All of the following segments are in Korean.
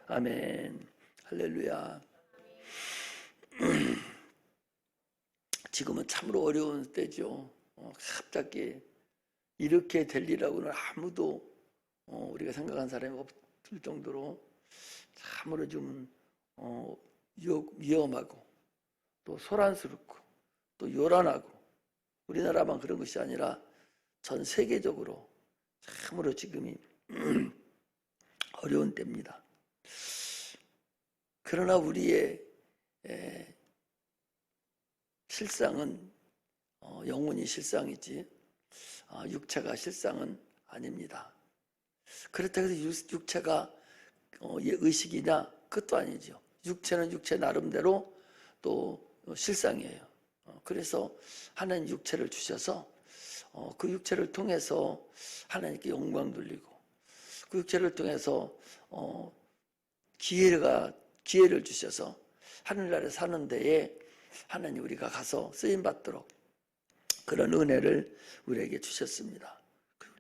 아멘. 할렐루야. 지금은 참으로 어려운 때죠. 갑자기 이렇게 될 일이라고는 아무도 우리가 생각한 사람이 없을 정도로 참으로 좀 위험하고 또 소란스럽고 또 요란하고, 우리나라만 그런 것이 아니라 전 세계적으로 참으로 지금이 어려운 때입니다. 그러나 우리의 실상은 영혼이 실상이지 육체가 실상은 아닙니다. 그렇다고 해서 육체가 의식이냐? 그것도 아니죠. 육체는 육체 나름대로 또 실상이에요. 그래서 하나님 육체를 주셔서 그 육체를 통해서 하나님께 영광 돌리고, 그 육체를 통해서 기회를 주셔서 하늘나라에 사는 데에 하나님 우리가 가서 쓰임 받도록 그런 은혜를 우리에게 주셨습니다.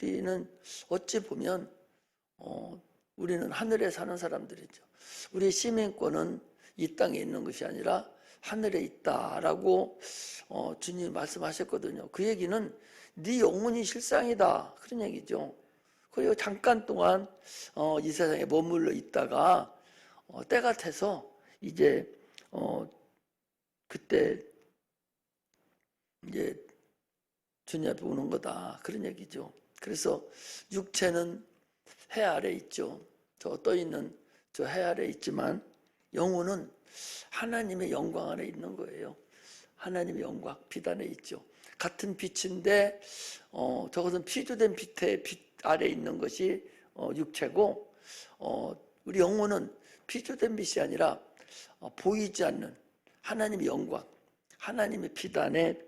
우리는 어찌 보면 우리는 하늘에 사는 사람들이죠. 우리의 시민권은 이 땅에 있는 것이 아니라 하늘에 있다라고 주님이 말씀하셨거든요. 그 얘기는 네 영혼이 실상이다, 그런 얘기죠. 그리고 잠깐 동안 이 세상에 머물러 있다가 때가 돼서 이제 그때 이제 주님 앞에 오는 거다, 그런 얘기죠. 그래서 육체는 해 아래 있죠. 저 떠있는 저 해 아래 있지만 영혼은 하나님의 영광 안에 있는 거예요. 하나님의 영광, 빛 안에 있죠. 같은 빛인데 저것은 피조된 빛의 빛 아래 있는 것이 육체고, 우리 영혼은 피조된 빛이 아니라 보이지 않는 하나님의 영광, 하나님의 빛 안에,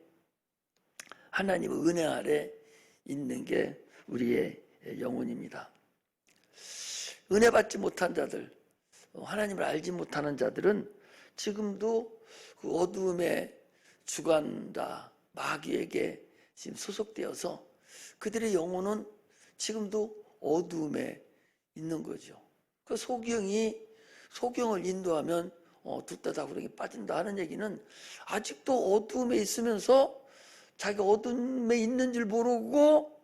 하나님의 은혜 아래 있는 게 우리의 영혼입니다. 은혜 받지 못한 자들, 하나님을 알지 못하는 자들은 지금도 그 어두움의 주관자 마귀에게 지금 소속되어서 그들의 영혼은 지금도 어두움에 있는 거죠. 그 소경을 인도하면 두 다 구렁이 빠진다 하는 얘기는 아직도 어두움에 있으면서 자기가 어둠에 있는 줄 모르고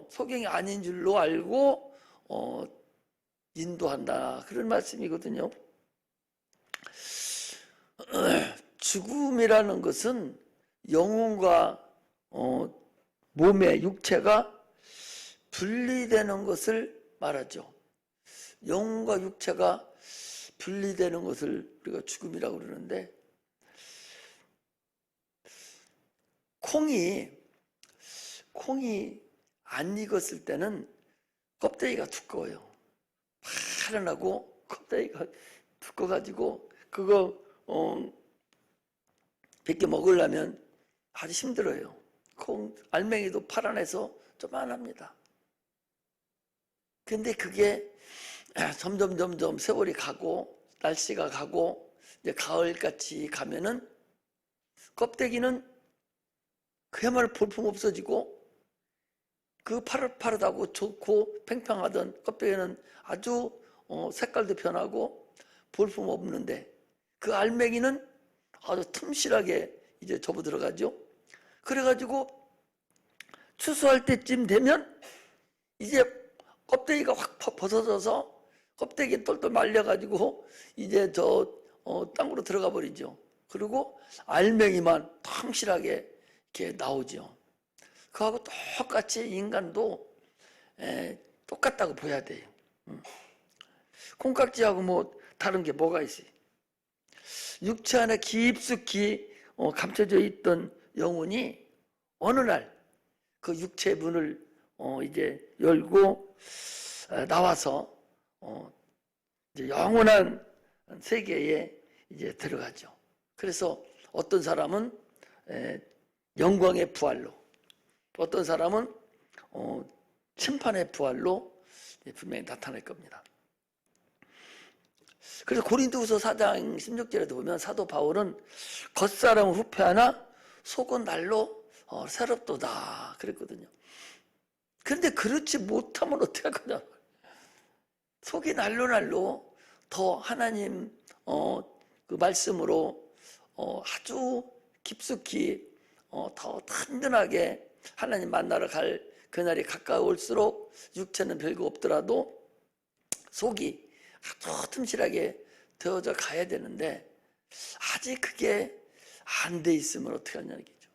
소경이 아닌 줄로 알고 인도한다, 그런 말씀이거든요. 죽음이라는 것은 영혼과 몸의 육체가 분리되는 것을 말하죠. 영혼과 육체가 분리되는 것을 우리가 죽음이라고 그러는데, 콩이 안 익었을 때는 껍데기가 두꺼워요. 파란하고 껍데기가 두꺼워가지고 그거 벗겨 먹으려면 아주 힘들어요. 콩 알맹이도 파란해서 조만합니다. 근데 그게 점점 세월이 가고 날씨가 가고 이제 가을같이 가면은 껍데기는 그야말로 볼품 없어지고, 그 파릇파릇하고 좋고 팽팽하던 껍데기는 아주 색깔도 변하고 볼품 없는데, 그 알맹이는 아주 틈실하게 이제 접어들어가죠. 그래가지고 추수할 때쯤 되면 이제 껍데기가 확 벗어져서 껍데기 똘똘 말려가지고 이제 땅으로 들어가 버리죠. 그리고 알맹이만 탕실하게 이렇게 나오죠. 그하고 똑같이 인간도 똑같다고 보여야 돼요. 콩깍지하고 뭐 다른 게 뭐가 있어요? 육체 안에 깊숙이 감춰져 있던 영혼이 어느 날 그 육체 문을 이제 열고 나와서 이제 영원한 세계에 이제 들어가죠. 그래서 어떤 사람은 영광의 부활로, 어떤 사람은 심판의 부활로 분명히 나타날 겁니다. 그래서 고린도후서 4장 16절에도 보면 사도 바울은 겉사람은 후패하나 속은 날로 새롭도다 그랬거든요. 그런데 그렇지 못하면 어떻게 할 거냐. 속이 날로 더 하나님 그 말씀으로 아주 깊숙이 더 든든하게 하나님 만나러 갈 그날이 가까울수록 육체는 별거 없더라도 속이 아주 튼실하게 되어져 가야 되는데 아직 그게 안 돼 있으면 어떻게 하냐는 얘기죠.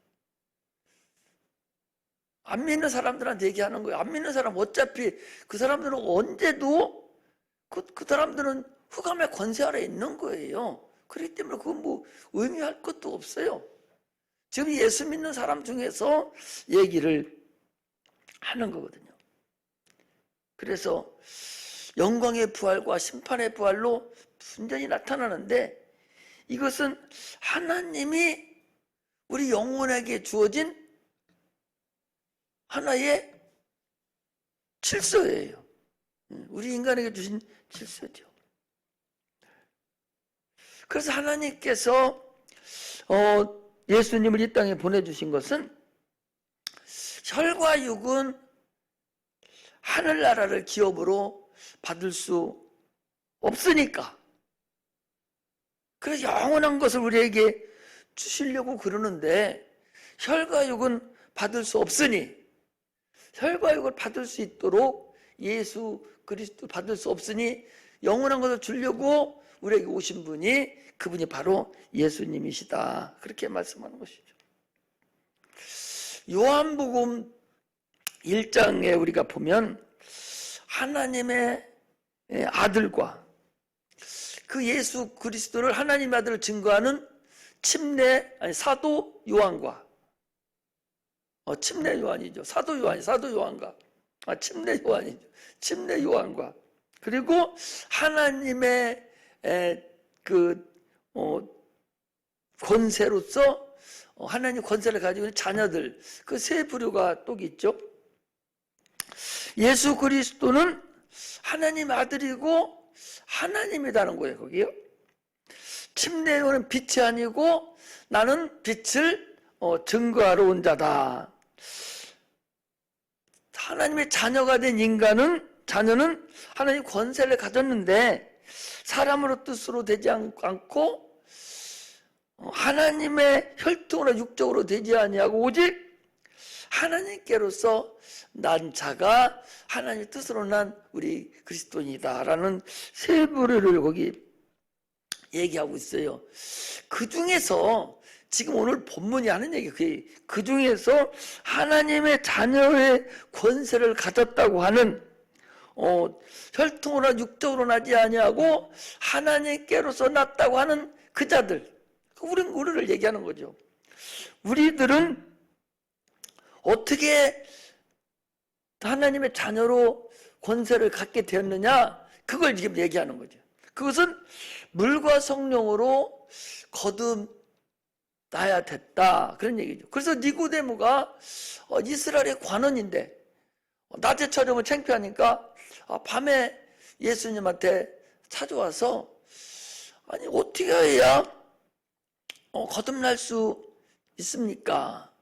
안 믿는 사람들한테 얘기하는 거예요. 안 믿는 사람 어차피 그 사람들은 언제도 그 사람들은 흑암의 권세 아래 있는 거예요. 그렇기 때문에 그건 뭐 의미할 것도 없어요. 지금 예수 믿는 사람 중에서 얘기를 하는 거거든요. 그래서 영광의 부활과 심판의 부활로 분명히 나타나는데 이것은 하나님이 우리 영혼에게 주어진 하나의 질서예요. 우리 인간에게 주신 질서죠. 그래서 하나님께서 예수님을 이 땅에 보내주신 것은 혈과 육은 하늘나라를 기업으로 받을 수 없으니까 그래서 영원한 것을 우리에게 주시려고 그러는데 혈과 육은 받을 수 없으니 혈과 육을 받을 수 있도록 예수 그리스도 받을 수 없으니 영원한 것을 주려고 우리에게 오신 분이 그분이 바로 예수님이시다. 그렇게 말씀하는 것이죠. 요한복음 1장에 우리가 보면 하나님의 아들과 그 예수 그리스도를 하나님의 아들을 증거하는 사도 요한과 침례 요한이죠. 사도 요한과 침례 요한과 그리고 하나님의 권세로서 하나님 권세를 가지고 있는 자녀들 그 세 부류가 또 있죠. 예수 그리스도는 하나님 아들이고 하나님이라는 거예요. 거기요. 침례 요한은 빛이 아니고 나는 빛을 증거하러 온 자다. 하나님의 자녀가 된 자녀는 하나님 권세를 가졌는데 사람으로 뜻으로 되지 않고 하나님의 혈통으로 육적으로 되지 아니하고 오직 하나님께로서 난 자가 하나님의 뜻으로 난 우리 그리스도인이다라는 세 부류를 거기 얘기하고 있어요. 그 중에서 지금 오늘 본문이 하는 얘기 그 중에서 하나님의 자녀의 권세를 가졌다고 하는 혈통으로 육적으로 나지 아니하고 하나님께로서 났다고 하는 그 자들 우리를 얘기하는 거죠. 우리들은 어떻게 하나님의 자녀로 권세를 갖게 되었느냐 그걸 지금 얘기하는 거죠. 그것은 물과 성령으로 거듭나야 됐다 그런 얘기죠. 그래서 니고데모가 이스라엘의 관원인데 낮에 촬영을 창피하니까 밤에 예수님한테 찾아와서 아니 어떻게 해야 거듭날 수 있습니까?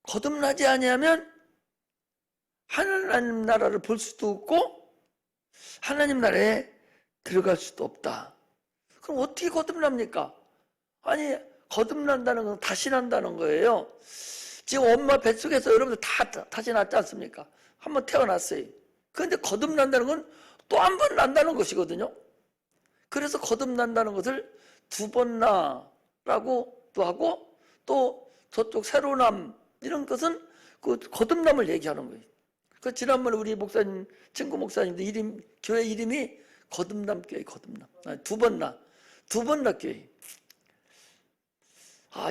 거듭나지 아니하면 하나님 나라를 볼 수도 없고 하나님 나라에 들어갈 수도 없다. 그럼 어떻게 거듭납니까? 아니 거듭난다는 건 다시 난다는 거예요. 지금 엄마 뱃속에서 여러분들 다시 낳지 않습니까? 한번 태어났어요. 그런데 거듭난다는 건 또 한 번 난다는 것이거든요. 그래서 거듭난다는 것을 두 번 나라고 또 하고 또 저쪽 새로남 이런 것은 그 거듭남을 얘기하는 거예요. 그 지난번에 우리 목사님 친구 목사님들 교회 이름이 거듭남 교회 거듭남 두 번 나 교회.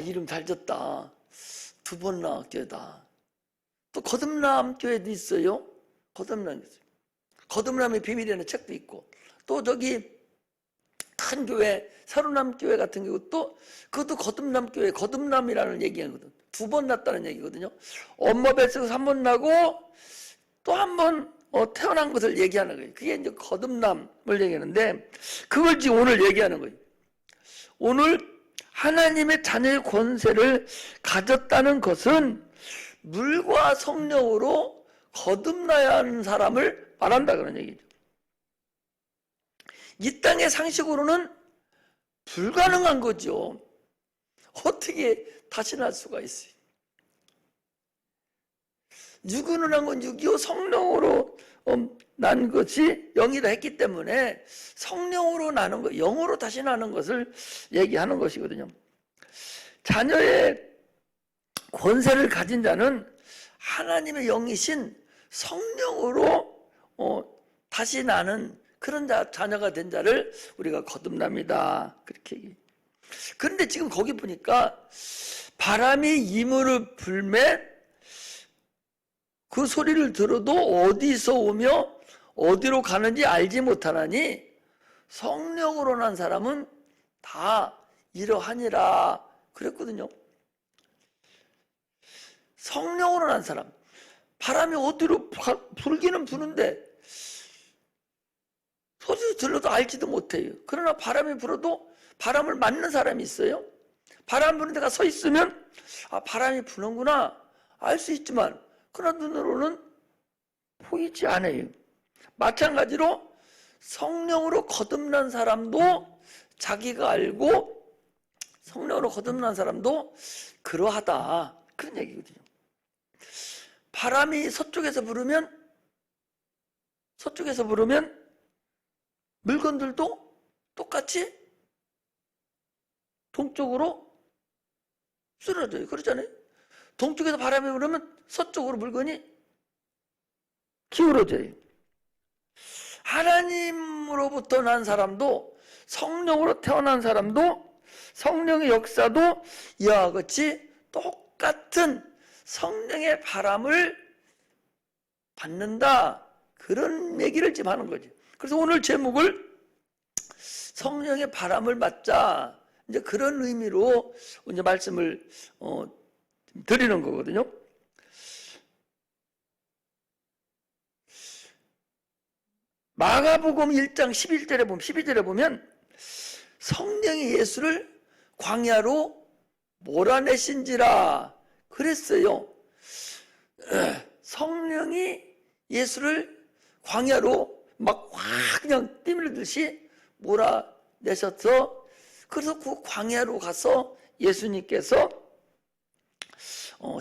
이름 잘 졌다. 두 번 나 교회다. 또 거듭남 교회도 있어요. 거듭남 있어요. 거듭남의 비밀이라는 책도 있고 또 저기 큰 교회 새로남 교회 같은 경우 또 그것도 거듭남 교회 거듭남이라는 얘기거든. 두 번 났다는 얘기거든요. 엄마 뱃속에서 한 번 나고 또 한 번 태어난 것을 얘기하는 거예요. 그게 이제 거듭남을 얘기하는데 그걸 지금 오늘 얘기하는 거예요. 오늘 하나님의 자녀의 권세를 가졌다는 것은 물과 성령으로 거듭나야 하는 사람을 말한다 그런 얘기죠. 이 땅의 상식으로는 불가능한 거죠. 어떻게 다시 날 수가 있어요? 육으로 난 건 육이요 성령으로 난 것이 영이다 했기 때문에 성령으로 나는 것, 영으로 다시 나는 것을 얘기하는 것이거든요. 자녀의 권세를 가진 자는 하나님의 영이신 성령으로 다시 나는 그런 자녀가 된 자를 우리가 거듭납니다. 그렇게 얘기해요. 그런데 지금 거기 보니까 바람이 이물을 불매 그 소리를 들어도 어디서 오며 어디로 가는지 알지 못하나니 성령으로 난 사람은 다 이러하니라 그랬거든요. 성령으로 난 사람, 바람이 어디로 불기는 부는데 소리 들어도 알지도 못해요. 그러나 바람이 불어도 바람을 맞는 사람이 있어요. 바람 부는 데가 서 있으면 바람이 부는구나 알 수 있지만 그러나 눈으로는 보이지 않아요. 마찬가지로 성령으로 거듭난 사람도 자기가 알고 성령으로 거듭난 사람도 그러하다 그런 얘기거든요. 바람이 서쪽에서 부르면 물건들도 똑같이 동쪽으로 쓰러져요. 그렇잖아요. 동쪽에서 바람이 불으면 서쪽으로 물건이 기울어져요. 하나님으로부터 난 사람도 성령으로 태어난 사람도 성령의 역사도 이와 같이 똑같은 성령의 바람을 받는다. 그런 얘기를 지금 하는 거죠. 그래서 오늘 제목을 성령의 바람을 맞자 이제 그런 의미로 이제 말씀을 드리는 거거든요. 마가복음 1장 12절에 보면 성령이 예수를 광야로 몰아내신지라 그랬어요. 성령이 예수를 광야로 막 확 그냥 띠밀듯이 몰아내셔서 그래서 그 광야로 가서 예수님께서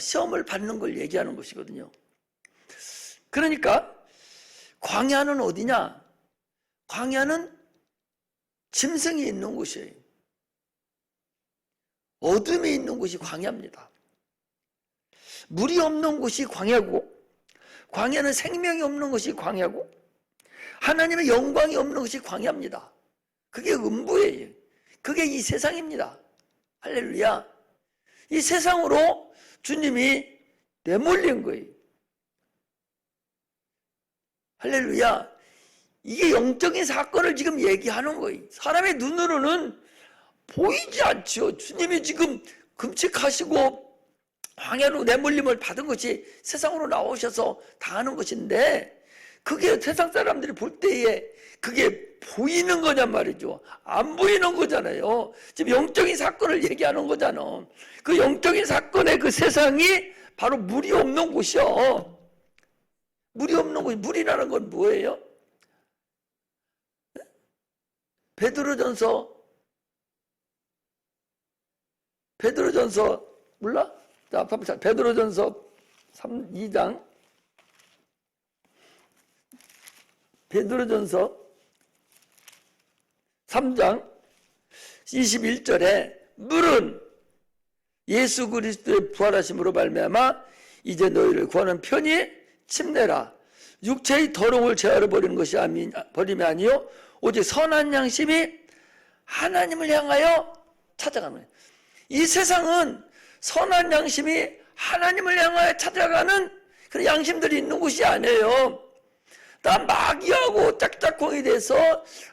시험을 받는 걸 얘기하는 것이거든요. 그러니까 광야는 어디냐? 광야는 짐승이 있는 곳이에요. 어둠이 있는 곳이 광야입니다. 물이 없는 곳이 광야고, 광야는 생명이 없는 것이 광야고, 하나님의 영광이 없는 것이 광야입니다. 그게 음부예요. 그게 이 세상입니다. 할렐루야. 이 세상으로 주님이 내몰린 거예요. 할렐루야. 이게 영적인 사건을 지금 얘기하는 거예요. 사람의 눈으로는 보이지 않죠. 주님이 지금 금식하시고 광야로 내몰림을 받은 것이 세상으로 나오셔서 당하는 것인데 그게 세상 사람들이 볼 때에 그게 보이는 거냔 말이죠. 안 보이는 거잖아요. 지금 영적인 사건을 얘기하는 거잖아. 그 영적인 사건의 그 세상이 바로 물이 없는 곳이요. 물이 없는 곳, 물이라는 건 뭐예요? 베드로전서 몰라? 자, 베드로전서 2장 베드로전서 3장 21절에 물은 예수 그리스도의 부활하심으로 말미암아 이제 너희를 구하는 편히 침내라. 육체의 더러움을 제하러 버리는 것이 버림이 아니요 오직 선한 양심이 하나님을 향하여 찾아가는 거예요. 이 세상은 선한 양심이 하나님을 향하여 찾아가는 그런 양심들이 있는 곳이 아니에요. 다 마귀하고 짝짝꿍이 돼서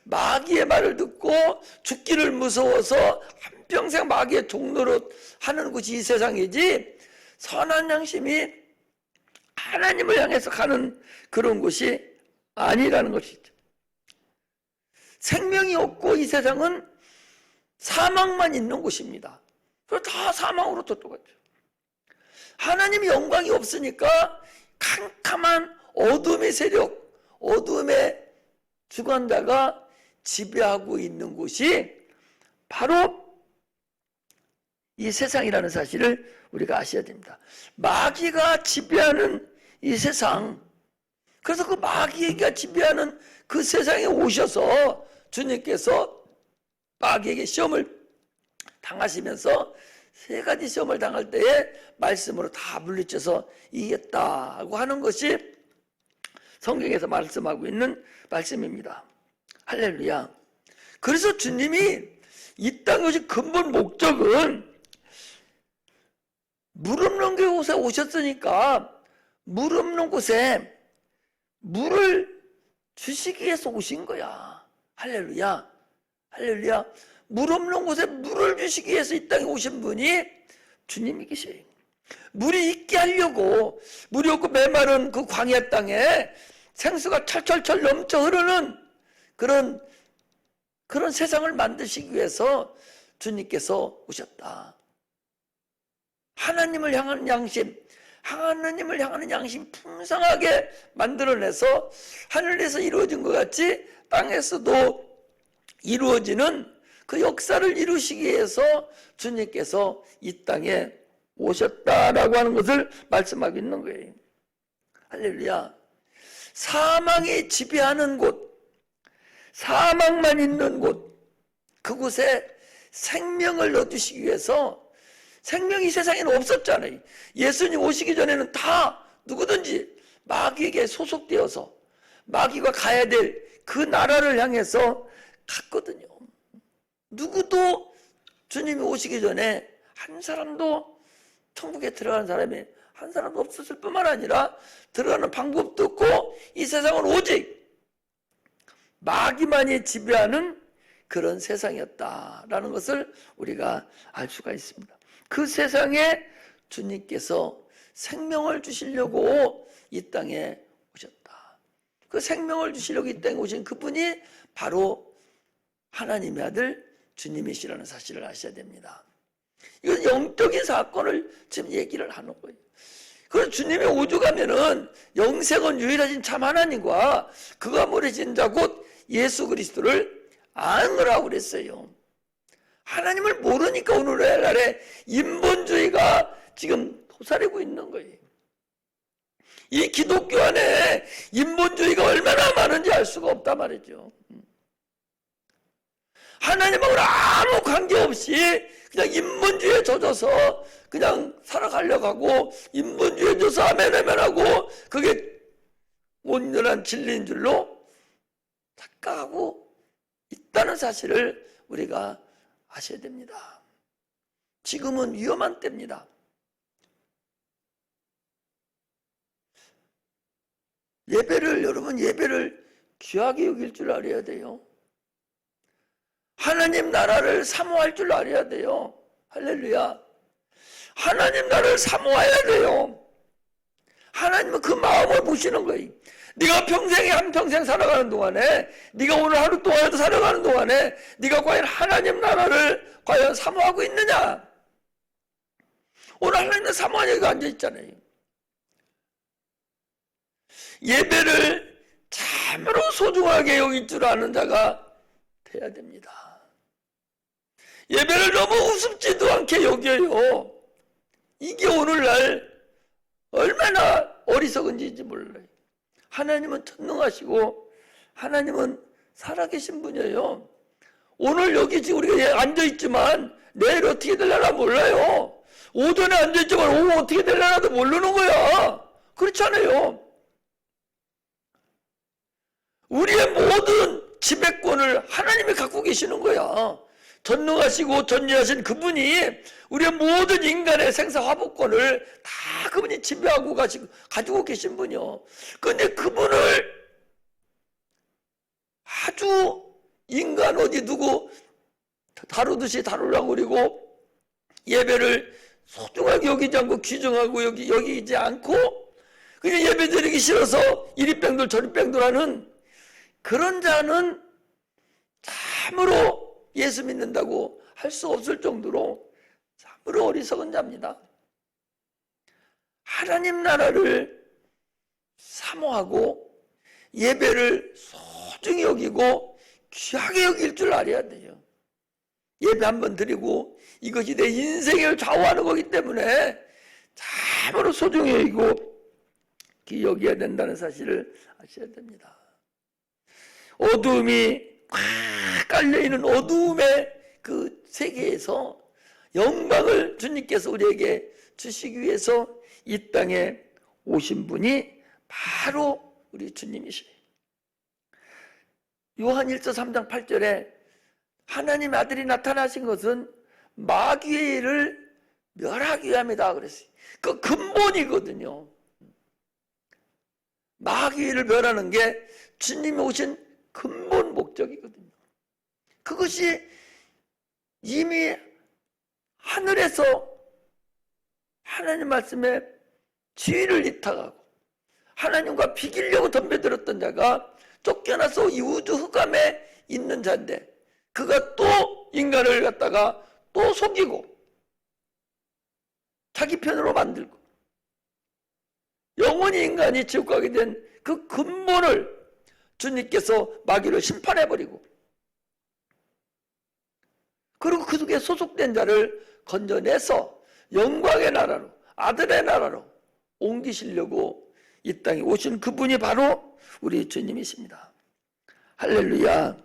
마귀의 말을 듣고 죽기를 무서워서 한평생 마귀의 종노릇 하는 곳이 이 세상이지 선한 양심이 하나님을 향해서 가는 그런 곳이 아니라는 것이죠. 생명이 없고 이 세상은 사망만 있는 곳입니다. 그래서 다 사망으로 똑같죠. 하나님의 영광이 없으니까 캄캄한 어둠의 세력, 어둠의 주관자가 지배하고 있는 곳이 바로 이 세상이라는 사실을 우리가 아셔야 됩니다. 마귀가 지배하는 이 세상, 그래서 그 마귀가 지배하는 그 세상에 오셔서 주님께서 마귀에게 시험을 당하시면서 세 가지 시험을 당할 때에 말씀으로 다 물리쳐서 이겼다고 하는 것이 성경에서 말씀하고 있는 말씀입니다. 할렐루야. 그래서 주님이 이 땅에 오신 근본 목적은 물 없는 곳에 오셨으니까 물 없는 곳에 물을 주시기 위해서 오신 거야. 할렐루야. 할렐루야. 물 없는 곳에 물을 주시기 위해서 이 땅에 오신 분이 주님이시세요. 물이 있게 하려고, 물이 없고 메마른 그 광야 땅에 생수가 철철철 넘쳐 흐르는 그런 세상을 만드시기 위해서 주님께서 오셨다. 하나님을 향하는 양심, 하나님을 향하는 양심 풍성하게 만들어내서 하늘에서 이루어진 것 같이 땅에서도 이루어지는 그 역사를 이루시기 위해서 주님께서 이 땅에 오셨다라고 하는 것을 말씀하고 있는 거예요. 할렐루야. 사망이 지배하는 곳, 사망만 있는 곳, 그곳에 생명을 넣어주시기 위해서, 생명이 세상에는 없었잖아요. 예수님 오시기 전에는 다 누구든지 마귀에게 소속되어서 마귀가 가야 될 그 나라를 향해서 갔거든요. 누구도 주님이 오시기 전에 한 사람도 천국에 들어가는 사람이 한 사람도 없었을 뿐만 아니라 들어가는 방법도 없고 이 세상은 오직 마귀만이 지배하는 그런 세상이었다라는 것을 우리가 알 수가 있습니다. 그 세상에 주님께서 생명을 주시려고 이 땅에 오셨다. 그 생명을 주시려고 이 땅에 오신 그분이 바로 하나님의 아들 주님이시라는 사실을 아셔야 됩니다. 이건 영적인 사건을 지금 얘기를 하는 거예요. 그래서 주님이 오죽하면은 영생은 유일하신 참 하나님과 그가 모르신 자 곧 예수 그리스도를 아느라고 그랬어요. 하나님을 모르니까 오늘날에 인본주의가 지금 도사리고 있는 거예요. 이 기독교 안에 인본주의가 얼마나 많은지 알 수가 없단 말이죠. 하나님하고는 아무 관계없이 그냥 인본주의에 젖어서 그냥 살아가려고 하고 인본주의에 젖어서 아멘하고 그게 온전한 진리인 줄로 착각하고 있다는 사실을 우리가 아셔야 됩니다. 지금은 위험한 때입니다. 여러분 예배를 귀하게 여길 줄 알아야 돼요. 하나님 나라를 사모할 줄 알아야 돼요. 할렐루야. 하나님 나라를 사모해야 돼요. 하나님은 그 마음을 보시는 거예요. 네가 평생에 한평생 살아가는 동안에, 네가 오늘 하루 동안에도 살아가는 동안에 네가 과연 하나님 나라를 과연 사모하고 있느냐? 오늘 하나님은 사모하는 여기가 앉아있잖아요. 예배를 참으로 소중하게 여길 줄 아는 자가 돼야 됩니다. 예배를 너무 우습지도 않게 여겨요. 이게 오늘날 얼마나 어리석은지 몰라요. 하나님은 전능하시고 하나님은 살아계신 분이에요. 오늘 여기 지금 우리가 앉아있지만 내일 어떻게 될려나 몰라요. 오전에 앉아있지만 오후 어떻게 될려나도 모르는 거야. 그렇잖아요. 우리의 모든 지배권을 하나님이 갖고 계시는 거야. 전능하시고 전지하신 그분이 우리의 모든 인간의 생사화복권을 다 그분이 지배하고 가지고 계신 분이요. 그런데 그분을 아주 인간 어디 누구 다루듯이 다루려고 그리고 예배를 소중하게 여기지 않고 귀중하고 여기지 않고 그냥 예배 드리기 싫어서 이리 뺑돌 저리 뺑돌 하는 그런 자는 참으로 예수 믿는다고 할 수 없을 정도로 참으로 어리석은 자입니다. 하나님 나라를 사모하고 예배를 소중히 여기고 귀하게 여길 줄 알아야 돼요. 예배 한번 드리고 이것이 내 인생을 좌우하는 거기 때문에 참으로 소중히 여기고 여겨야 된다는 사실을 아셔야 됩니다. 어두움이 꽉 깔려있는 어두움의 그 세계에서 영광을 주님께서 우리에게 주시기 위해서 이 땅에 오신 분이 바로 우리 주님이시에요. 요한 1서 3장 8절에 하나님 아들이 나타나신 것은 마귀의 일을 멸하기 위함이다 그랬어요. 그 근본이거든요. 마귀의 일을 멸하는 게 주님이 오신 근본 목적이거든요. 그것이 이미 하늘에서 하나님 말씀에 지위를 이탁하고 하나님과 비기려고 덤벼들었던 자가 쫓겨나서 이 우주 흑암에 있는 자인데 그가 또 인간을 갖다가 또 속이고 자기 편으로 만들고 영원히 인간이 지옥 가게 된 그 근본을 주님께서 마귀를 심판해버리고 그리고 그 속에 소속된 자를 건져내서 영광의 나라로 아들의 나라로 옮기시려고 이 땅에 오신 그분이 바로 우리 주님이십니다. 할렐루야.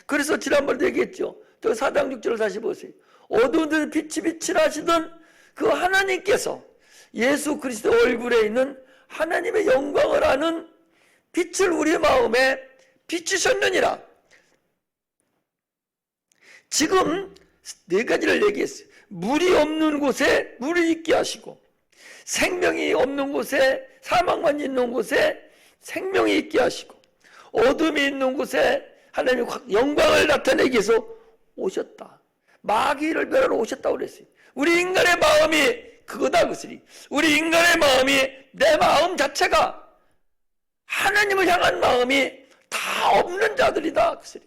그래서 지난번에 얘기했죠. 저 4장 6절을 다시 보세요. 어두운 데서 빛이 하시던 그 하나님께서 예수 그리스도 얼굴에 있는 하나님의 영광을 아는 빛을 우리 마음에 비추셨느니라. 지금 네 가지를 얘기했어요. 물이 없는 곳에 물이 있게 하시고 생명이 없는 곳에 사망만 있는 곳에 생명이 있게 하시고 어둠이 있는 곳에 하나님의 영광을 나타내기 위해서 오셨다. 마귀를 멸하러 오셨다고 그랬어요. 우리 인간의 마음이 그거다 그랬으니 우리 인간의 마음이 내 마음 자체가 하나님을 향한 마음이 다 없는 자들이다 그랬으니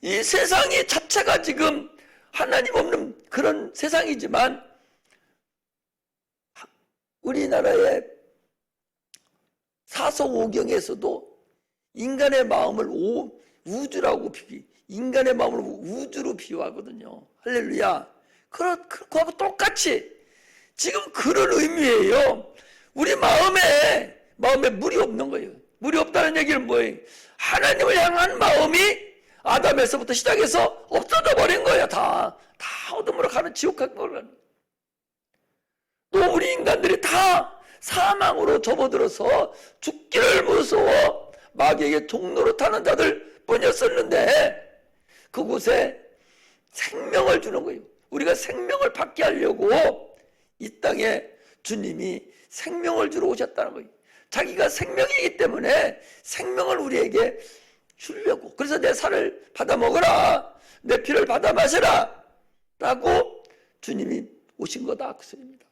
이 세상이 자체가 지금 하나님 없는 그런 세상이지만 우리나라의 사서오경에서도 인간의 마음을 우주라고 인간의 마음을 우주로 비유하거든요. 할렐루야. 그거하고 똑같이 지금 그런 의미예요. 우리 마음에 물이 없는 거예요. 물이 없다는 얘기는 뭐예요? 하나님을 향한 마음이 아담에서부터 시작해서 없어져 버린 거예요. 다 어둠으로 가는 지옥 같은 걸. 또 우리 인간들이 다 사망으로 접어들어서 죽기를 무서워 마귀에게 종로로 타는 자들 뿐이었었는데 그곳에 생명을 주는 거예요. 우리가 생명을 받게 하려고 이 땅에 주님이 생명을 주러 오셨다는 거예요. 자기가 생명이기 때문에 생명을 우리에게 주려고. 그래서 내 살을 받아 먹어라, 내 피를 받아 마셔라 라고 주님이 오신 거다 그 소리입니다.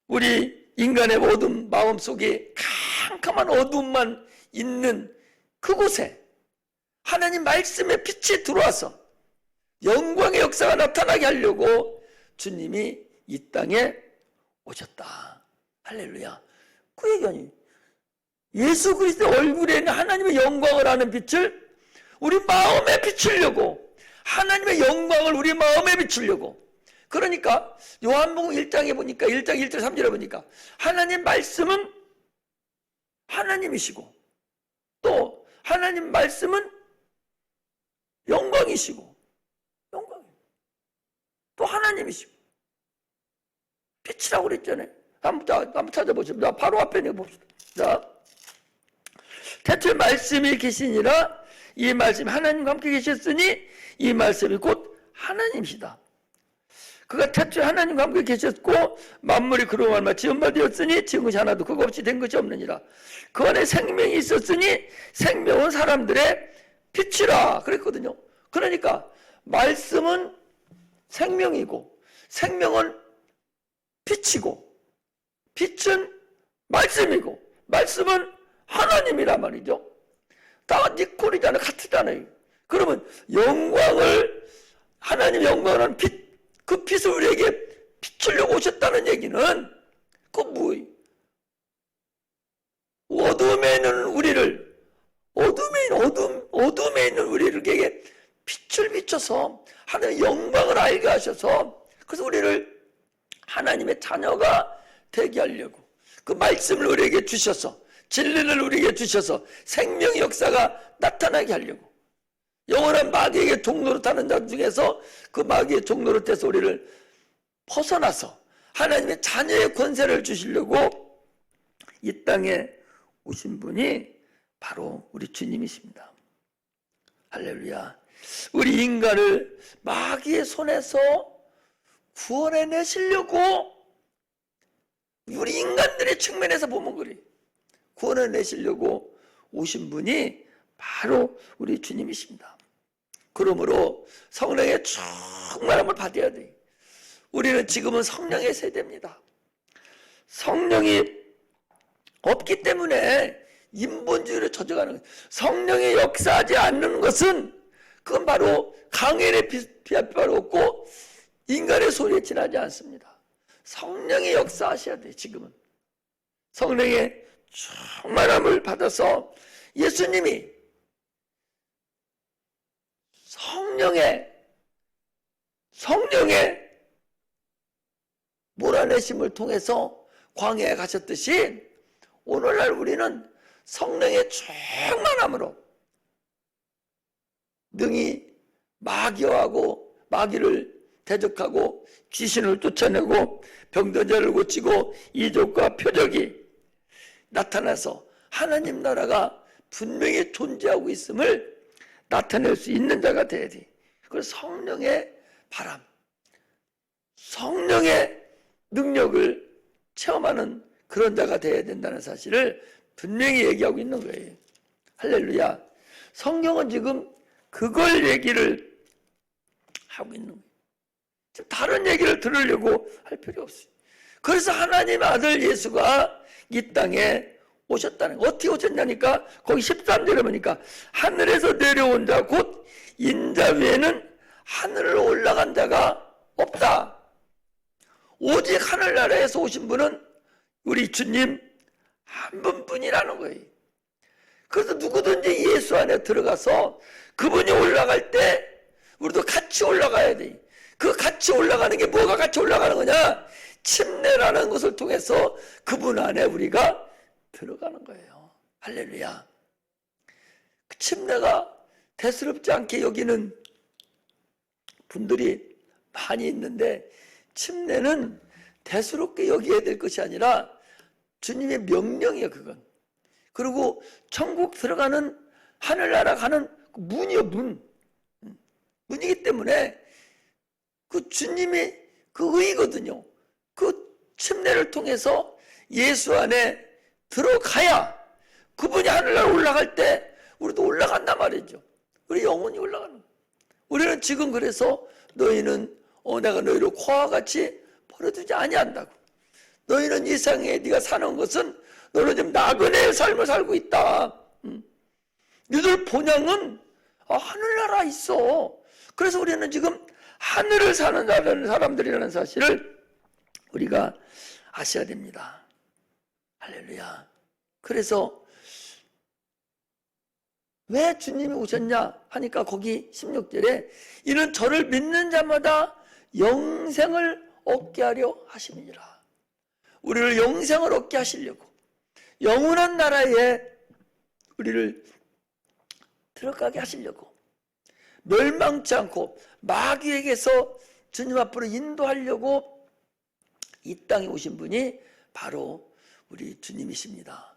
우리 인간의 어둠 마음속에 캄캄한 어둠만 있는 그곳에 하나님 말씀의 빛이 들어와서 영광의 역사가 나타나게 하려고 주님이 이 땅에 오셨다. 할렐루야. 그 얘기 아니에요. 예수 그리스도의 얼굴에 있는 하나님의 영광을 아는 빛을 우리 마음에 비추려고, 하나님의 영광을 우리 마음에 비추려고. 그러니까 요한복음 1장에 보니까 1장 1절 3절에 보니까 하나님 말씀은 하나님이시고 또 하나님 말씀은 영광이시고 또 하나님이시고 빛이라고 그랬잖아요. 한번 찾아보시죠. 자, 바로 앞에 봅시다. 자, 태초에 말씀이 계시니라. 이 말씀이 하나님과 함께 계셨으니 이 말씀이 곧 하나님이시다. 그가 태초에 하나님과 함께 계셨고 만물이 그로 말미암아 지은 바 되었으니 지은 것이 하나도 그거 없이 된 것이 없느니라. 그 안에 생명이 있었으니 생명은 사람들의 빛이라 그랬거든요. 그러니까 말씀은 생명이고 생명은 빛이고 빛은 말씀이고 말씀은 하나님이란 말이죠. 다 니콜이잖아요. 같으잖아요. 그러면 영광을, 하나님 영광은 빛, 그 빛을 우리에게 비추려고 오셨다는 얘기는 그 뭐예요? 어둠에 있는 우리를, 어둠에 있는 우리에게 빛을 비춰서 하나님의 영광을 알게 하셔서, 그래서 우리를 하나님의 자녀가 되게 하려고 그 말씀을 우리에게 주셔서, 진리를 우리에게 주셔서 생명의 역사가 나타나게 하려고, 영원한 마귀에게 종노릇하는 자 중에서 그 마귀의 종노릇에서 우리를 벗어나서 하나님의 자녀의 권세를 주시려고 이 땅에 오신 분이 바로 우리 주님이십니다. 할렐루야. 우리 인간을 마귀의 손에서 구원해 내시려고, 우리 인간들의 측면에서 보면 그래, 구원해 내시려고 오신 분이 바로 우리 주님이십니다. 그러므로 성령의 충만함을 받아야 돼. 우리는 지금은 성령의 세대입니다. 성령이 없기 때문에 인본주의로 젖어가는 거예요. 성령이 역사하지 않는 것은 그건 바로 강연에 비할 바로 없고 인간의 소리에 지나지 않습니다. 성령이 역사하셔야 돼요. 지금은 성령의 충만함을 받아서 예수님이 성령의 몰아내심을 통해서 광야에 가셨듯이 오늘날 우리는 성령의 충만함으로 능히 마귀를 대적하고 귀신을 쫓아내고 병든 자를 고치고 이적과 표적이 나타나서 하나님 나라가 분명히 존재하고 있음을 나타낼 수 있는 자가 돼야 돼. 그래서 성령의 바람, 성령의 능력을 체험하는 그런 자가 돼야 된다는 사실을 분명히 얘기하고 있는 거예요. 할렐루야. 성경은 지금 그걸 얘기를 하고 있는 거예요. 지금 다른 얘기를 들으려고 할 필요 없어요. 그래서 하나님 아들 예수가 이 땅에 오셨다는 거예요. 어떻게 오셨냐니까 거기 13절에 보니까 하늘에서 내려온 자 곧 인자 위에는 하늘로 올라간 자가 없다. 오직 하늘나라에서 오신 분은 우리 주님 한 분뿐이라는 거예요. 그래서 누구든지 예수 안에 들어가서 그분이 올라갈 때 우리도 같이 올라가야 돼. 그 같이 올라가는 게 뭐가 같이 올라가는 거냐? 침례라는 것을 통해서 그분 안에 우리가 들어가는 거예요. 할렐루야. 그 침례가 대수롭지 않게 여기는 분들이 많이 있는데, 침례는 대수롭게 여겨야 될 것이 아니라 주님의 명령이에요. 그건. 그리고 천국 들어가는, 하늘나라 가는 문이요, 문이기 때문에 그 주님이 그 의거든요. 그 침례를 통해서 예수 안에 들어가야 그분이 하늘나라 올라갈 때 우리도 올라간단 말이죠. 우리 영혼이 올라가는 거예요. 우리는 지금 그래서 너희는 내가 너희를 코와 같이 버려두지 아니한다고. 너희는 이 세상에 네가 사는 것은 너는 지금 나그네의 삶을 살고 있다. 너희들 본향은 하늘나라 있어. 그래서 우리는 지금 하늘을 사는 사람들이라는 사실을 우리가 아셔야 됩니다. 할렐루야. 그래서 왜 주님이 오셨냐 하니까 거기 16절에 이는 저를 믿는 자마다 영생을 얻게 하려 하심이니라. 우리를 영생을 얻게 하시려고, 영원한 나라에 우리를 들어가게 하시려고, 멸망치 않고 마귀에게서 주님 앞으로 인도하려고 이 땅에 오신 분이 바로 우리 주님이십니다.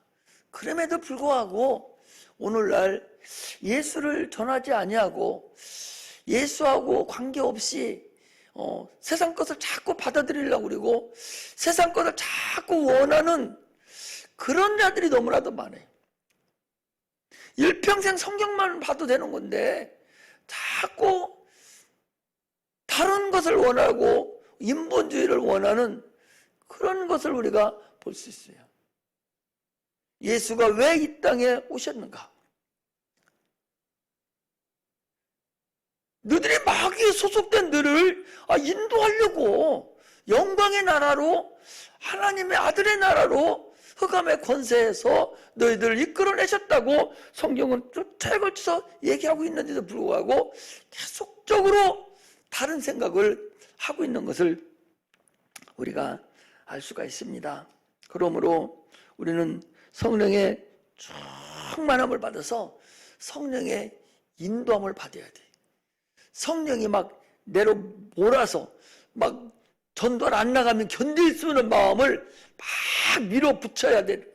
그럼에도 불구하고 오늘날 예수를 전하지 아니하고 예수하고 관계없이 세상 것을 자꾸 받아들이려고 그러고 세상 것을 자꾸 원하는 그런 자들이 너무나도 많아요. 일평생 성경만 봐도 되는 건데 자꾸 다른 것을 원하고 인본주의를 원하는 그런 것을 우리가 볼 수 있어요. 예수가 왜 이 땅에 오셨는가? 너희들이 마귀에 소속된 너를 인도하려고 영광의 나라로, 하나님의 아들의 나라로 흑암의 권세에서 너희들을 이끌어내셨다고 성경은 쭉 걸쳐서 얘기하고 있는데도 불구하고 계속적으로 다른 생각을 하고 있는 것을 우리가 알 수가 있습니다. 그러므로 우리는 성령의 충만함을 받아서 성령의 인도함을 받아야 돼. 성령이 막 내로 몰아서 막 전도를 안 나가면 견딜 수 없는 마음을 막 밀어붙여야 돼.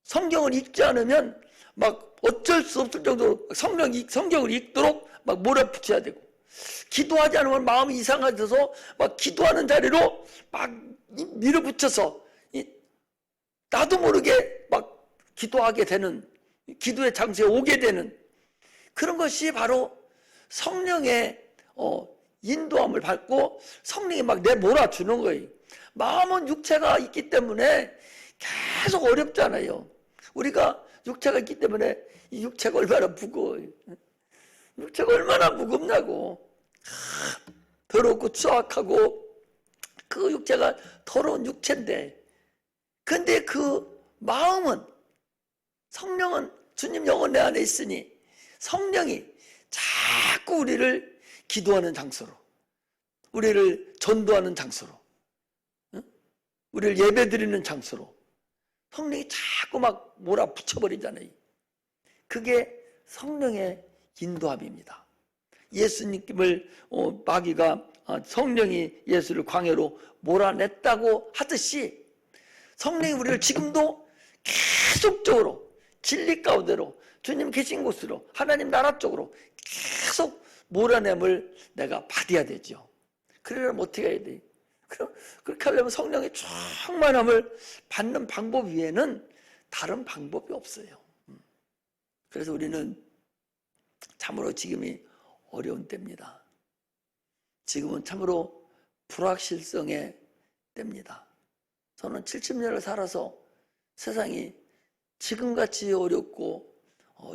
성경을 읽지 않으면 막 어쩔 수 없을 정도로 성경을 읽도록 막 몰아붙여야 되고, 기도하지 않으면 마음이 이상해져서 막 기도하는 자리로 막 밀어붙여서 나도 모르게 막 기도하게 되는, 기도의 장소에 오게 되는 그런 것이 바로 성령의 인도함을 받고 성령이 막 내몰아주는 거예요. 마음은 육체가 있기 때문에 계속 어렵잖아요. 우리가 육체가 있기 때문에 이 육체가 얼마나 무거워요. 육체가 얼마나 무겁냐고. 더럽고 추악하고 그 육체가 더러운 육체인데, 근데 그 마음은, 성령은 주님 영혼 내 안에 있으니 성령이 자꾸 우리를 기도하는 장소로, 우리를 전도하는 장소로, 우리를 예배드리는 장소로 성령이 자꾸 막 몰아붙여버리잖아요. 그게 성령의 인도함입니다. 예수님을 마귀가 성령이 예수를 광야로 몰아냈다고 하듯이 성령이 우리를 지금도 계속적으로 진리 가운데로 주님 계신 곳으로 하나님 나라 쪽으로 계속 몰아냄을 내가 받아야 되죠. 그러려면 어떻게 해야 돼? 그렇게 하려면 성령의 충만함을 받는 방법 외에는 다른 방법이 없어요. 그래서 우리는 참으로 지금이 어려운 때입니다. 지금은 참으로 불확실성의 때입니다. 저는 70년을 살아서 세상이 지금같이 어렵고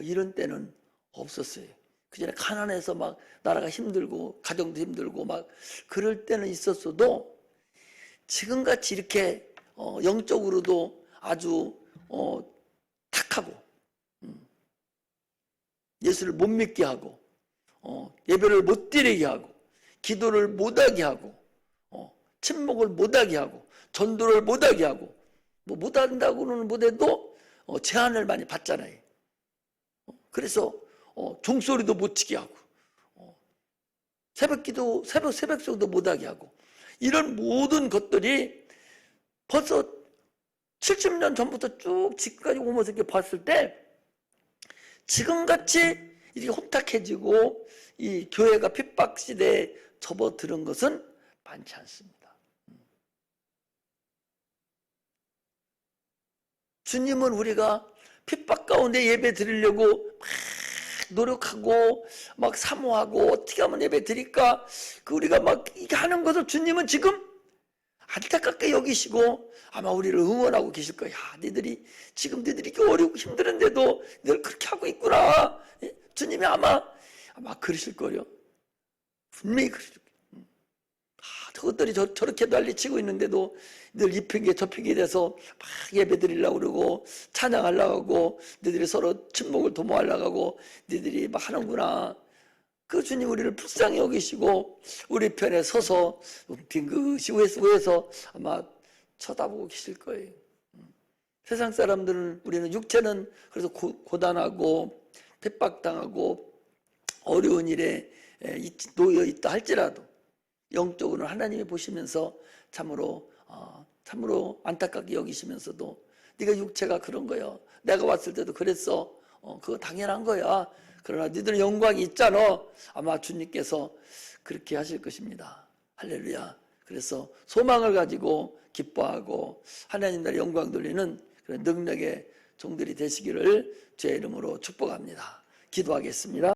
이런 때는 없었어요. 그전에 가난해서 막 나라가 힘들고 가정도 힘들고 막 그럴 때는 있었어도 지금같이 이렇게 영적으로도 아주 탁하고 예수를 못 믿게 하고 예배를 못 드리게 하고 기도를 못하게 하고 침묵을 못하게 하고 전도를 못하게 하고, 뭐 못한다고는 못해도 제한을 많이 받잖아요. 그래서 종소리도 못 치게 하고 새벽기도 새벽송도 못하게 하고, 이런 모든 것들이 벌써 70년 전부터 쭉 지금까지 오면서 이렇게 봤을 때 지금같이 이렇게 혼탁해지고 이 교회가 핍박 시대에 접어드는 것은 많지 않습니다. 주님은 우리가 핍박 가운데 예배 드리려고 막 노력하고 막 사모하고 어떻게 하면 예배 드릴까, 우리가 막 이렇게 하는 것을 주님은 지금 안타깝게 여기시고 아마 우리를 응원하고 계실 거야. 너희들이 지금 이렇게 어렵고 힘드는데도 늘 그렇게 하고 있구나. 주님이 아마 그러실 거요. 분명히 그러실 거예요. 저것들이 저렇게 난리치고 있는데도 늘 이 핑계 저 핑계 대서 막 예배 드리려고 그러고 찬양하려고 하고 너희들이 서로 침묵을 도모하려고 하고 너희들이 막 하는구나. 그 주님 우리를 불쌍히 여기시고 우리 편에 서서 빙긋이 위에서 아마 쳐다보고 계실 거예요. 세상 사람들은, 우리는 육체는 그래서 고단하고 핍박당하고 어려운 일에 놓여 있다 할지라도 영적으로는 하나님이 보시면서 참으로 안타깝게 여기시면서도 네가 육체가 그런 거야. 내가 왔을 때도 그랬어. 그거 당연한 거야. 그러나 너희들은 영광이 있잖아. 아마 주님께서 그렇게 하실 것입니다. 할렐루야. 그래서 소망을 가지고 기뻐하고 하나님 나라의 영광 돌리는 그런 능력의 종들이 되시기를 주의 이름으로 축복합니다. 기도하겠습니다.